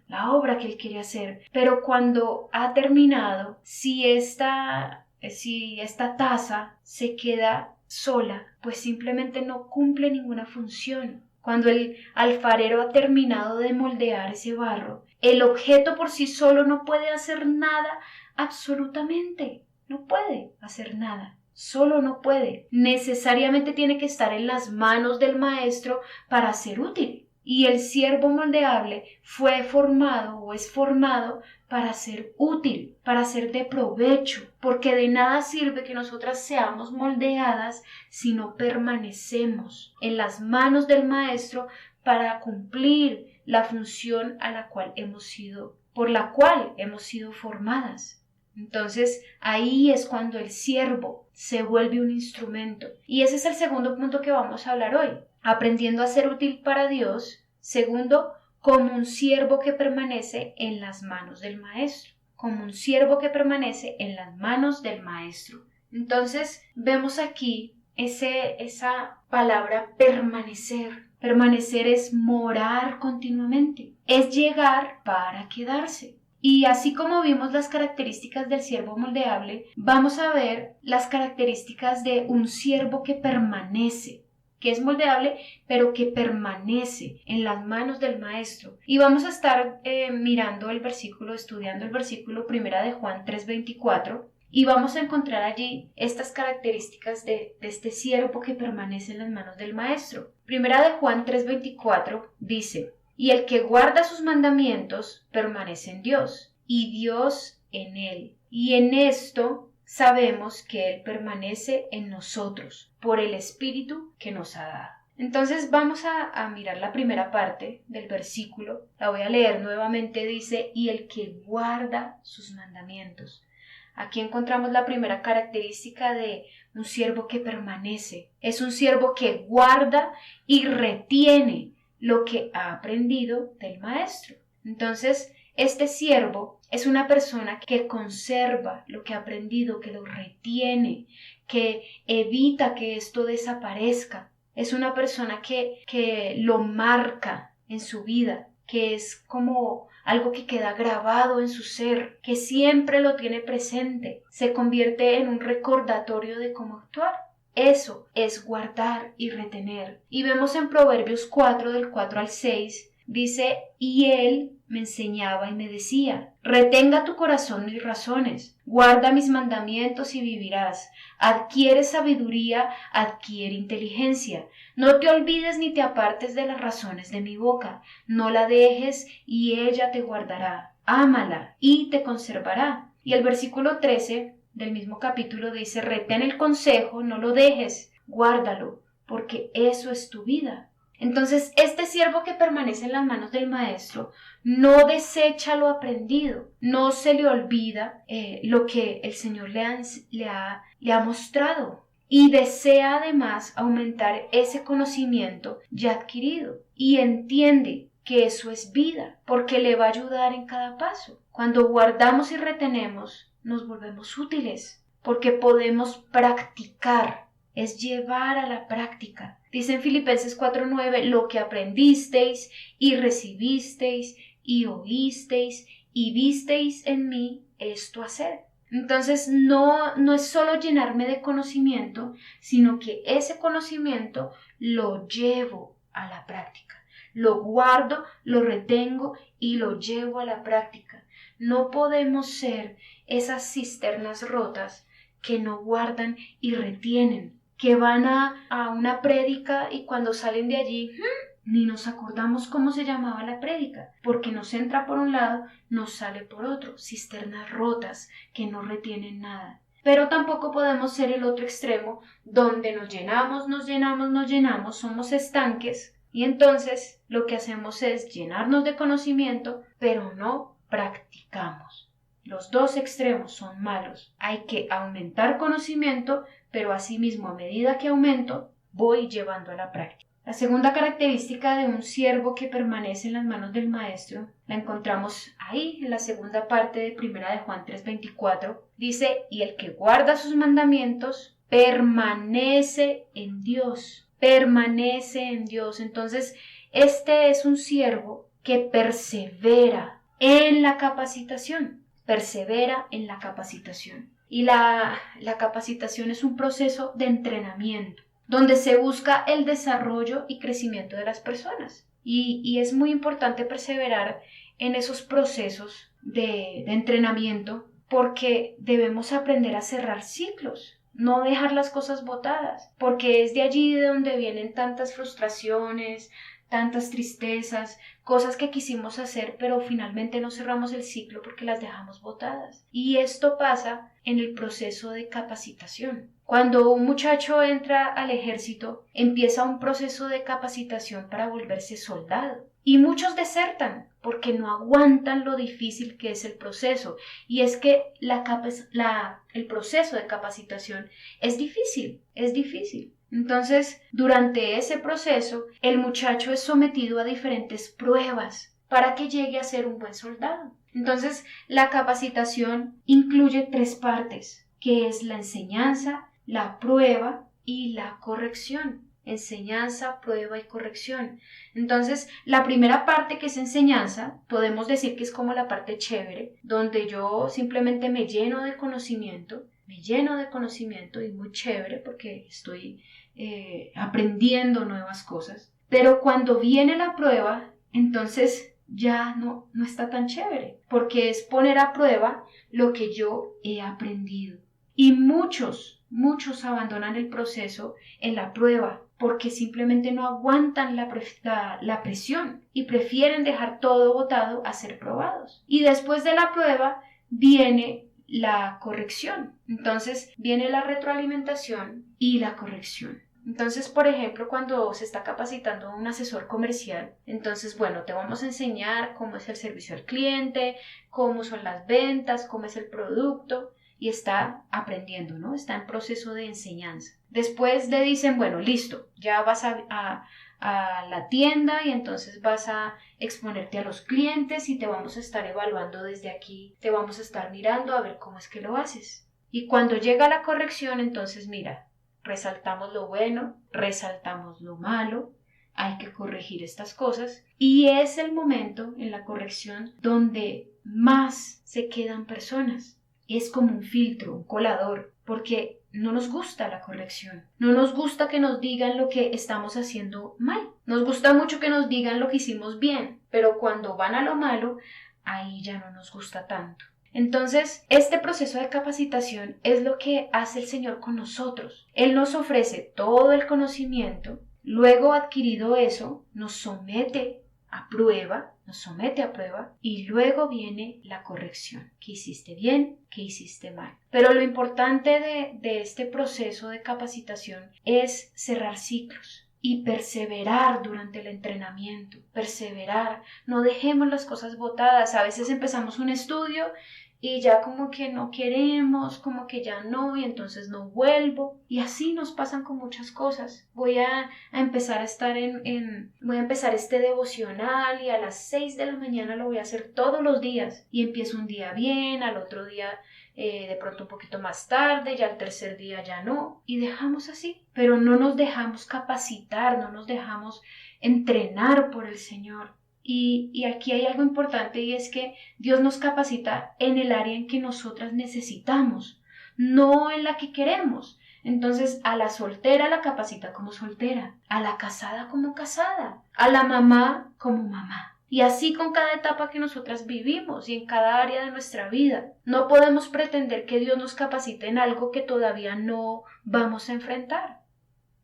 Speaker 7: Pero cuando ha terminado, si esta taza se queda sola, pues simplemente no cumple ninguna función. Cuando el alfarero ha terminado de moldear ese barro, el objeto por sí solo no puede hacer nada, absolutamente. No puede hacer nada. Solo no puede. Necesariamente tiene que estar en las manos del Maestro para ser útil. Y el siervo moldeable fue formado o es formado para ser útil, para ser de provecho, porque de nada sirve que nosotras seamos moldeadas si no permanecemos en las manos del Maestro para cumplir la función por la cual hemos sido formadas. Entonces ahí es cuando el siervo se vuelve un instrumento. Y ese es el segundo punto que vamos a hablar hoy. Aprendiendo a ser útil para Dios. Segundo, como un siervo que permanece en las manos del maestro. Como un siervo que permanece en las manos del maestro. Entonces vemos aquí esa palabra permanecer. Permanecer es morar continuamente. Es llegar para quedarse. Y así como vimos las características del siervo moldeable, vamos a ver las características de un siervo que permanece, que es moldeable, pero que permanece en las manos del maestro. Y vamos a estar mirando el versículo, estudiando el versículo 1 de Juan 3:24, y vamos a encontrar allí estas características de este siervo que permanece en las manos del maestro. 1 de Juan 3:24 dice: y el que guarda sus mandamientos permanece en Dios, y Dios en él. Y en esto sabemos que Él permanece en nosotros, por el Espíritu que nos ha dado. Entonces vamos a mirar la primera parte del versículo. La voy a leer nuevamente. Dice: y el que guarda sus mandamientos. Aquí encontramos la primera característica de un siervo que permanece. Es un siervo que guarda y retiene lo que ha aprendido del maestro. Entonces, este siervo es una persona que conserva lo que ha aprendido, que lo retiene, que evita que esto desaparezca. Es una persona que lo marca en su vida, que es como algo que queda grabado en su ser, que siempre lo tiene presente, se convierte en un recordatorio de cómo actuar. Eso es guardar y retener. Y vemos en Proverbios 4, del 4 al 6, dice: y él me enseñaba y me decía: retenga tu corazón mis razones, guarda mis mandamientos y vivirás. Adquiere sabiduría, adquiere inteligencia. No te olvides ni te apartes de las razones de mi boca. No la dejes y ella te guardará. Ámala y te conservará. Y el versículo 13 del mismo capítulo dice: retén el consejo, no lo dejes, guárdalo, porque eso es tu vida. Entonces, este siervo que permanece en las manos del maestro no desecha lo aprendido, no se le olvida lo que el Señor le ha mostrado, y desea además aumentar ese conocimiento ya adquirido, y entiende que eso es vida, porque le va a ayudar en cada paso. Cuando guardamos y retenemos, nos volvemos útiles, porque podemos practicar, es llevar a la práctica. Dice en Filipenses 4:9: lo que aprendisteis y recibisteis y oísteis y visteis en mí, esto haced. Entonces no es solo llenarme de conocimiento, sino que ese conocimiento lo llevo a la práctica. Lo guardo, lo retengo y lo llevo a la práctica. No podemos ser esas cisternas rotas que no guardan y retienen, que van a una prédica y cuando salen de allí ni nos acordamos cómo se llamaba la prédica, porque nos entra por un lado, nos sale por otro, cisternas rotas que no retienen nada. Pero tampoco podemos ser el otro extremo, donde nos llenamos, somos estanques, y entonces lo que hacemos es llenarnos de conocimiento, pero no practicamos. Los dos extremos son malos. Hay que aumentar conocimiento, pero asimismo a medida que aumento, voy llevando a la práctica. La segunda característica de un siervo que permanece en las manos del maestro la encontramos ahí en la segunda parte de 1 de Juan 3:24. Dice: y el que guarda sus mandamientos permanece en Dios. Permanece en Dios. Entonces, este es un siervo que persevera en la capacitación. Persevera en la capacitación. Y la capacitación es un proceso de entrenamiento, donde se busca el desarrollo y crecimiento de las personas. Y es muy importante perseverar en esos procesos de entrenamiento, porque debemos aprender a cerrar ciclos, no dejar las cosas botadas, porque es de allí de donde vienen tantas frustraciones, tantas tristezas, cosas que quisimos hacer, pero finalmente no cerramos el ciclo porque las dejamos botadas. Y esto pasa en el proceso de capacitación. Cuando un muchacho entra al ejército, empieza un proceso de capacitación para volverse soldado. Y muchos desertan porque no aguantan lo difícil que es el proceso. Y es que el proceso de capacitación es difícil, es difícil. Entonces, durante ese proceso, el muchacho es sometido a diferentes pruebas para que llegue a ser un buen soldado. Entonces, la capacitación incluye 3 partes, que es la enseñanza, la prueba y la corrección. Enseñanza, prueba y corrección. Entonces, la primera parte, que es enseñanza, podemos decir que es como la parte chévere, donde yo simplemente me lleno de conocimiento y muy chévere porque estoy aprendiendo nuevas cosas. Pero cuando viene la prueba, entonces ya no está tan chévere, porque es poner a prueba lo que yo he aprendido. Y muchos abandonan el proceso en la prueba porque simplemente no aguantan la presión y prefieren dejar todo botado a ser probados. Y después de la prueba viene la corrección. Entonces viene la retroalimentación y la corrección. Entonces, por ejemplo, cuando se está capacitando un asesor comercial, entonces, bueno, te vamos a enseñar cómo es el servicio al cliente, cómo son las ventas, cómo es el producto, y está aprendiendo, ¿no? Está en proceso de enseñanza. Después le dicen, bueno, listo, ya vas a la tienda y entonces vas a exponerte a los clientes y te vamos a estar evaluando desde aquí, te vamos a estar mirando a ver cómo es que lo haces. Y cuando llega la corrección, entonces mira, resaltamos lo bueno, resaltamos lo malo, hay que corregir estas cosas y es el momento en la corrección donde más se quedan personas. Es como un filtro, un colador, porque no nos gusta la corrección, no nos gusta que nos digan lo que estamos haciendo mal, nos gusta mucho que nos digan lo que hicimos bien, pero cuando van a lo malo, ahí ya no nos gusta tanto. Entonces, este proceso de capacitación es lo que hace el Señor con nosotros. Él nos ofrece todo el conocimiento, luego adquirido eso, nos somete a prueba y luego viene la corrección. ¿Qué hiciste bien? ¿Qué hiciste mal? Pero lo importante de este proceso de capacitación es cerrar ciclos y perseverar durante el entrenamiento, perseverar, no dejemos las cosas botadas. A veces empezamos un estudio y ya como que no queremos, como que ya no, y entonces no vuelvo. Y así nos pasan con muchas cosas. Voy a empezar a estar voy a empezar este devocional y a las 6 de la mañana lo voy a hacer todos los días. Y empiezo un día bien, al otro día de pronto un poquito más tarde, ya al tercer día ya no. Y dejamos así. Pero no nos dejamos capacitar, no nos dejamos entrenar por el Señor. Y aquí hay algo importante y es que Dios nos capacita en el área en que nosotras necesitamos, no en la que queremos. Entonces a la soltera la capacita como soltera, a la casada como casada, a la mamá como mamá. Y así con cada etapa que nosotras vivimos y en cada área de nuestra vida. No podemos pretender que Dios nos capacite en algo que todavía no vamos a enfrentar.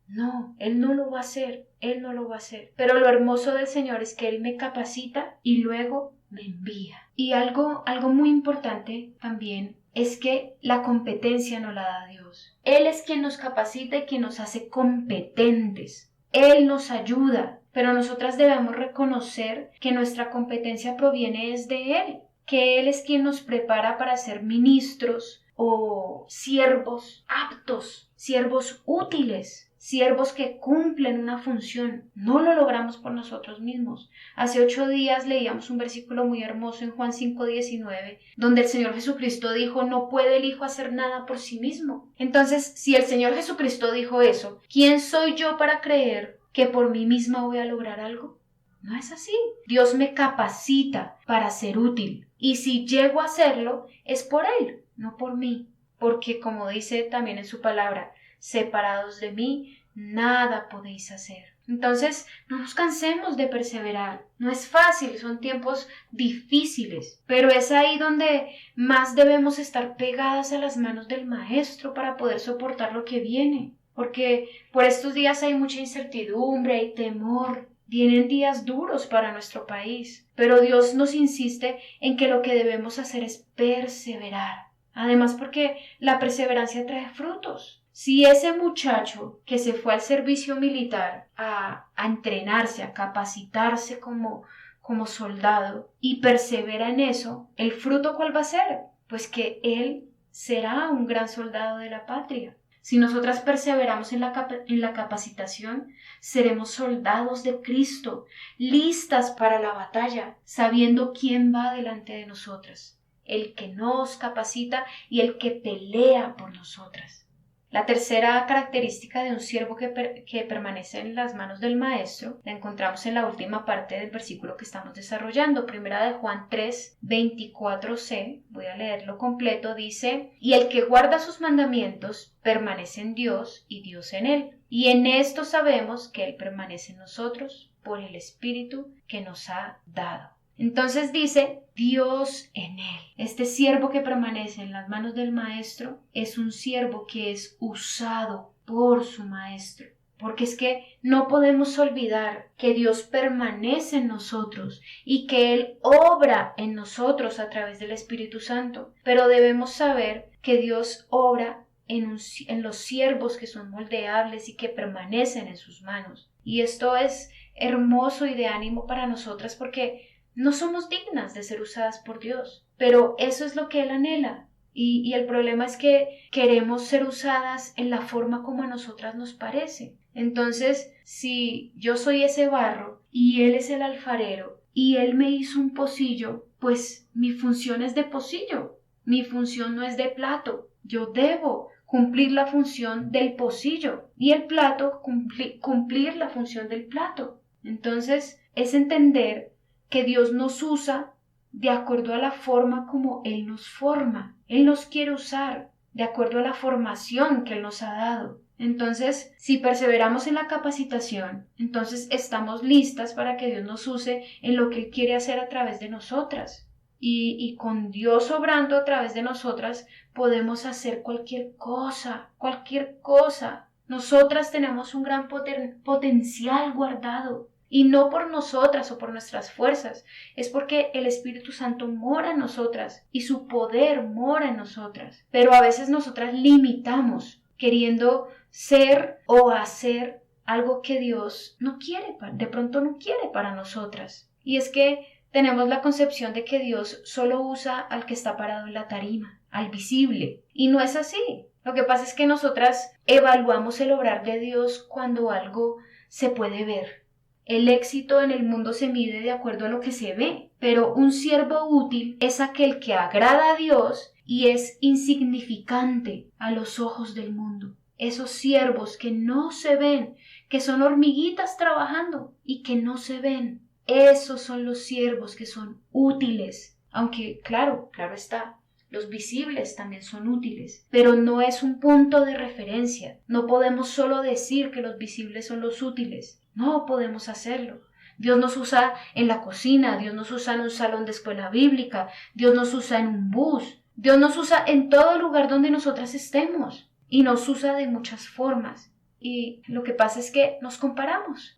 Speaker 7: No, Él no lo va a hacer, Él no lo va a hacer. Pero lo hermoso del Señor es que Él me capacita y luego me envía. Y algo muy importante también es que la competencia no la da Dios. Él es quien nos capacita y quien nos hace competentes. Él nos ayuda, pero nosotras debemos reconocer que nuestra competencia proviene de Él, que Él es quien nos prepara para ser ministros o siervos aptos, siervos útiles. Siervos que cumplen una función. No lo logramos por nosotros mismos. Hace 8 días leíamos un versículo muy hermoso en Juan 5:19, donde el Señor Jesucristo dijo, no puede el Hijo hacer nada por sí mismo. Entonces, si el Señor Jesucristo dijo eso, ¿quién soy yo para creer que por mí misma voy a lograr algo? No es así. Dios me capacita para ser útil. Y si llego a hacerlo, es por Él, no por mí. Porque como dice también en su palabra, separados de mí, nada podéis hacer. Entonces, no nos cansemos de perseverar. No es fácil, son tiempos difíciles, pero es ahí donde más debemos estar pegadas a las manos del Maestro para poder soportar lo que viene. Porque por estos días hay mucha incertidumbre, hay temor, Vienen días duros para nuestro país, pero Dios nos insiste en que lo que debemos hacer es perseverar. Además, porque la perseverancia trae frutos. Si ese muchacho que se fue al servicio militar a entrenarse, a capacitarse como soldado y persevera en eso, ¿el fruto cuál va a ser? Pues que él será un gran soldado de la patria. Si nosotras perseveramos en la capacitación, seremos soldados de Cristo, listas para la batalla, sabiendo quién va delante de nosotras, el que nos capacita y el que pelea por nosotras. La tercera característica de un siervo que permanece en las manos del Maestro la encontramos en la última parte del versículo que estamos desarrollando, primera de Juan 3, 24c, voy a leerlo completo, dice: y el que guarda sus mandamientos permanece en Dios y Dios en él. Y en esto sabemos que Él permanece en nosotros por el Espíritu que nos ha dado. Entonces dice Dios en él. Este siervo que permanece en las manos del Maestro es un siervo que es usado por su Maestro. Porque es que no podemos olvidar que Dios permanece en nosotros y que Él obra en nosotros a través del Espíritu Santo. Pero debemos saber que Dios obra en los siervos que son moldeables y que permanecen en sus manos. Y esto es hermoso y de ánimo para nosotras porque no somos dignas de ser usadas por Dios, pero eso es lo que Él anhela. Y el problema es que queremos ser usadas en la forma como a nosotras nos parece. Entonces, si yo soy ese barro y Él es el alfarero y Él me hizo un pocillo, pues mi función es de pocillo, mi función no es de plato. Yo debo cumplir la función del pocillo y el plato cumplir la función del plato. Entonces, es entender que Dios nos usa de acuerdo a la forma como Él nos forma. Él nos quiere usar de acuerdo a la formación que Él nos ha dado. Entonces, si perseveramos en la capacitación, entonces estamos listas para que Dios nos use en lo que Él quiere hacer a través de nosotras. Y con Dios obrando a través de nosotras, podemos hacer cualquier cosa, cualquier cosa. Nosotras tenemos un gran potencial guardado. Y no por nosotras o por nuestras fuerzas, es porque el Espíritu Santo mora en nosotras y su poder mora en nosotras. Pero a veces nosotras limitamos queriendo ser o hacer algo que Dios no quiere, de pronto no quiere para nosotras. Y es que tenemos la concepción de que Dios solo usa al que está parado en la tarima, al visible. Y no es así. Lo que pasa es que nosotras evaluamos el obrar de Dios cuando algo se puede ver. El éxito en el mundo se mide de acuerdo a lo que se ve, pero un siervo útil es aquel que agrada a Dios y es insignificante a los ojos del mundo. Esos siervos que no se ven, que son hormiguitas trabajando y que no se ven, esos son los siervos que son útiles. Aunque, claro está, los visibles también son útiles, pero no es un punto de referencia. No podemos solo decir que los visibles son los útiles. No podemos hacerlo. Dios nos usa en la cocina, Dios nos usa en un salón de escuela bíblica, Dios nos usa en un bus, Dios nos usa en todo lugar donde nosotras estemos y nos usa de muchas formas. Y lo que pasa es que nos comparamos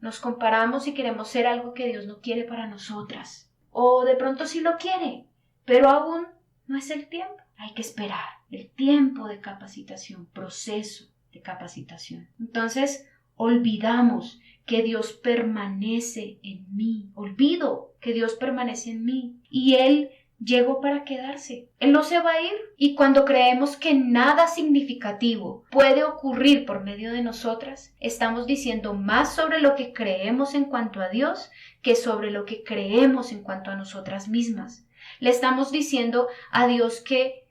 Speaker 7: y queremos ser algo que Dios no quiere para nosotras. O de pronto sí lo quiere, pero aún no es el tiempo. Hay que esperar el tiempo de capacitación, proceso de capacitación. Entonces, olvidamos que Dios permanece en mí. Olvido que Dios permanece en mí y Él llegó para quedarse. Él no se va a ir. Y cuando creemos que nada significativo puede ocurrir por medio de nosotras, estamos diciendo más sobre lo que creemos en cuanto a Dios que sobre lo que creemos en cuanto a nosotras mismas. Le estamos diciendo a Dios que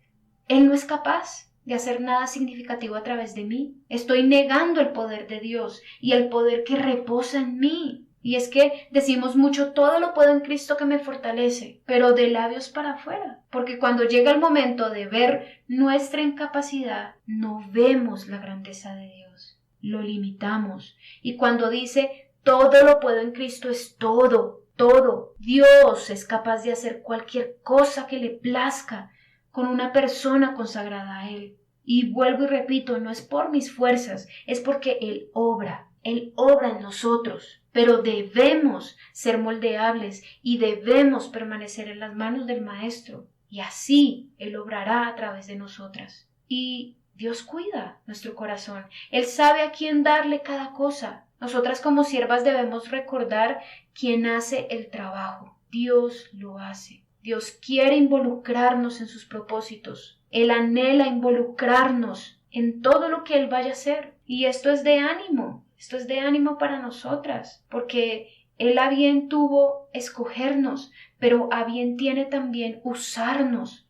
Speaker 7: Él no es capaz de hacer nada significativo a través de mí. Estoy negando el poder de Dios y el poder que reposa en mí. Y es que decimos mucho, todo lo puedo en Cristo que me fortalece, pero de labios para afuera. Porque cuando llega el momento de ver nuestra incapacidad, no vemos la grandeza de Dios. Lo limitamos. Y cuando dice, todo lo puedo en Cristo, es todo. Todo. Dios es capaz de hacer cualquier cosa que le plazca con una persona consagrada a Él. Y vuelvo y repito, no es por mis fuerzas, es porque Él obra en nosotros. pero debemos ser moldeables y debemos permanecer en las manos del Maestro, y así Él obrará a través de nosotras. Y Dios cuida nuestro corazón. Él sabe a quién darle cada cosa. Nosotras como siervas debemos recordar quién hace el trabajo. Dios lo hace. Dios quiere involucrarnos en sus propósitos. Él anhela involucrarnos en todo lo que Él vaya a hacer. Y esto es de ánimo. Esto es de ánimo para nosotras, porque Él a bien tuvo escogernos, pero a bien tiene también usarnos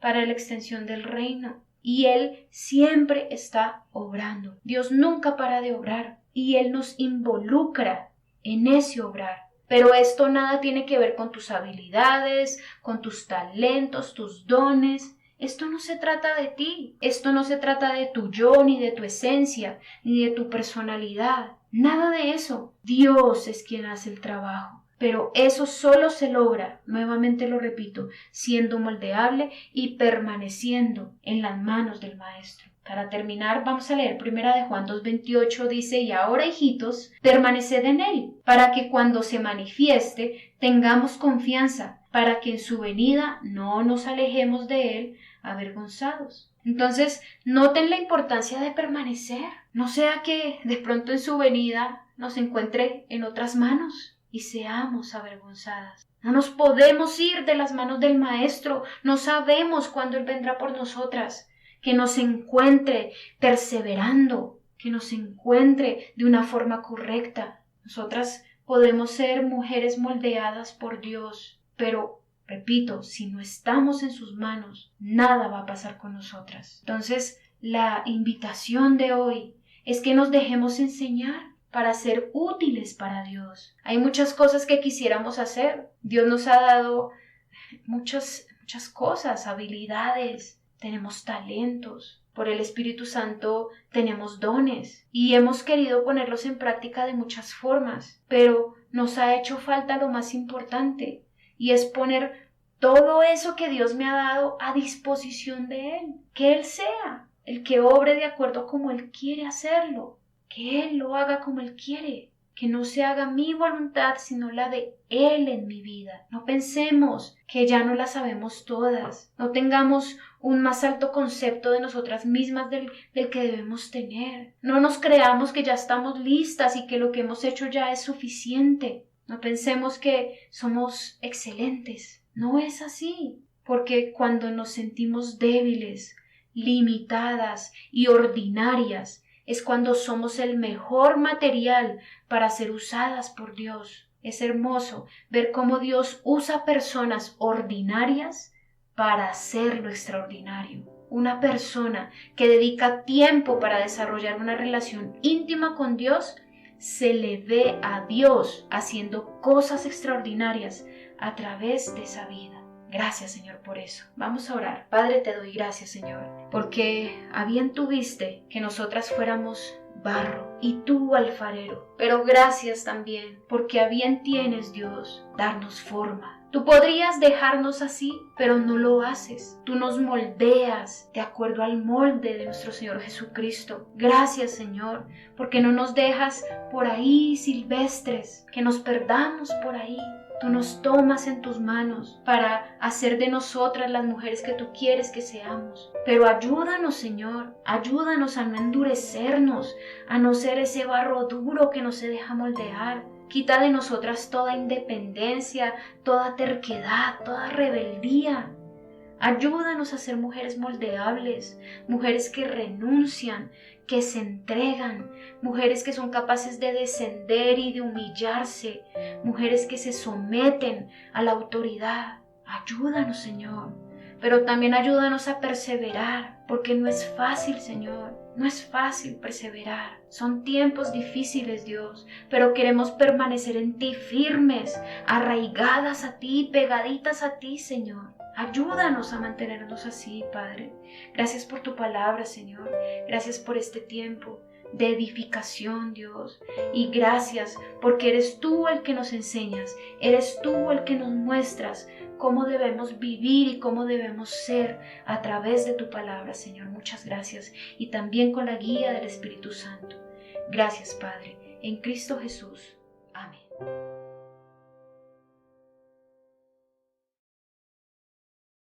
Speaker 7: para la extensión del reino. Y Él siempre está obrando. Dios nunca para de obrar y Él nos involucra en ese obrar. Pero esto nada tiene que ver con tus habilidades, con tus talentos, tus dones. Esto no se trata de ti. Esto no se trata de tu yo, ni de tu esencia, ni de tu personalidad. Nada de eso. Dios es quien hace el trabajo. Pero eso solo se logra, nuevamente lo repito, siendo moldeable y permaneciendo en las manos del Maestro. Para terminar, vamos a leer 1 de Juan 2:28, dice: y ahora, hijitos, permaneced en Él, para que cuando se manifieste tengamos confianza, para que en su venida no nos alejemos de Él avergonzados. Entonces, noten la importancia de permanecer. No sea que de pronto en su venida nos encuentre en otras manos y seamos avergonzadas. No nos podemos ir de las manos del Maestro. No sabemos cuándo Él vendrá por nosotras. Que nos encuentre perseverando, que nos encuentre de una forma correcta. Nosotras podemos ser mujeres moldeadas por Dios, pero repito, si no estamos en sus manos, nada va a pasar con nosotras. Entonces, la invitación de hoy es que nos dejemos enseñar para ser útiles para Dios. Hay muchas cosas que quisiéramos hacer. Dios nos ha dado muchas cosas, habilidades, tenemos talentos. Por el Espíritu Santo tenemos dones y hemos querido ponerlos en práctica de muchas formas, pero nos ha hecho falta lo más importante, y es poner todo eso que Dios me ha dado a disposición de Él. Que Él sea el que obre de acuerdo como Él quiere hacerlo. Que Él lo haga como Él quiere, que no se haga mi voluntad sino la de Él en mi vida. No pensemos que ya no la sabemos todas, no tengamos un más alto concepto de nosotras mismas del que debemos tener. No nos creamos que ya estamos listas y que lo que hemos hecho ya es suficiente. No pensemos que somos excelentes. No es así, porque cuando nos sentimos débiles, limitadas y ordinarias, es cuando somos el mejor material para ser usadas por Dios. Es hermoso ver cómo Dios usa personas ordinarias para hacer lo extraordinario. Una persona que dedica tiempo para desarrollar una relación íntima con Dios, se le ve a Dios haciendo cosas extraordinarias a través de esa vida. Gracias, Señor, por eso. Vamos a orar. Padre, te doy gracias, Señor, porque a bien tuviste que nosotras fuéramos barro y tú alfarero. Pero gracias también porque a bien tienes, Dios, darnos forma. Tú podrías dejarnos así, pero no lo haces. Tú nos moldeas de acuerdo al molde de nuestro Señor Jesucristo. Gracias, Señor, porque no nos dejas por ahí silvestres, que nos perdamos por ahí. Tú nos tomas en tus manos para hacer de nosotras las mujeres que tú quieres que seamos. Pero ayúdanos, Señor, ayúdanos a no endurecernos, a no ser ese barro duro que no se deja moldear. Quita de nosotras toda independencia, toda terquedad, toda rebeldía. Ayúdanos a ser mujeres moldeables, mujeres que renuncian, que se entregan, mujeres que son capaces de descender y de humillarse, mujeres que se someten a la autoridad. Ayúdanos, Señor, pero también ayúdanos a perseverar, porque no es fácil, Señor, no es fácil perseverar. Son tiempos difíciles, Dios, pero queremos permanecer en ti firmes, arraigadas a ti, pegaditas a ti, Señor. Ayúdanos a mantenernos así, Padre. Gracias por tu palabra, Señor. Gracias por este tiempo de edificación, Dios. Y gracias porque eres tú el que nos enseñas. Eres tú el que nos muestras cómo debemos vivir y cómo debemos ser a través de tu palabra, Señor. Muchas gracias. Y también con la guía del Espíritu Santo. Gracias, Padre. En Cristo Jesús. Amén.